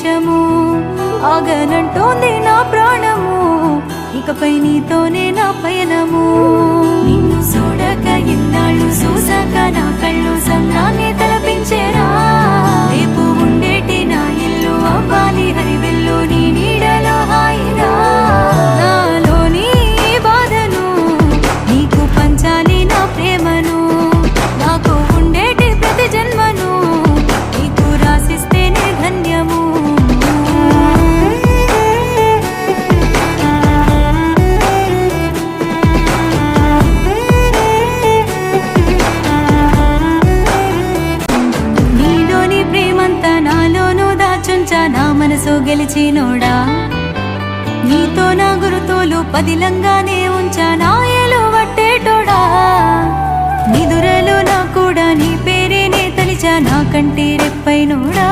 నిమిషము ఆగనంటోంది నా ప్రాణము, ఇకపై నీతోనే నా పయనము. నిన్ను చూడక ఇన్నాళ్ళు చూసాక నా కళ్ళు సంద్రాన్ని తలపించేరా, రేపు ఉండేటి నా ఇల్లు అవ్వాలి హరివెల్లు నీ నీడలో హాయిరా. నాలోని బాధను నీకు పంచాలి నా ప్రేమను, నాకు ఉండేటి ప్రతి జన్మను నీకు రాసిస్తేనే ధన్యము. నీలోని ప్రేమంతా నాలోనూ దాచుంచా నా మనసు గెలిచినోడా, నీతో నా గురుతోలు పదిలంగానే ఉంచా నాయలు వట్టేటోడా. నిదురలు నా కూడా నీ పేరేనే తలిచా నా కంటి రెప్పైనోడా.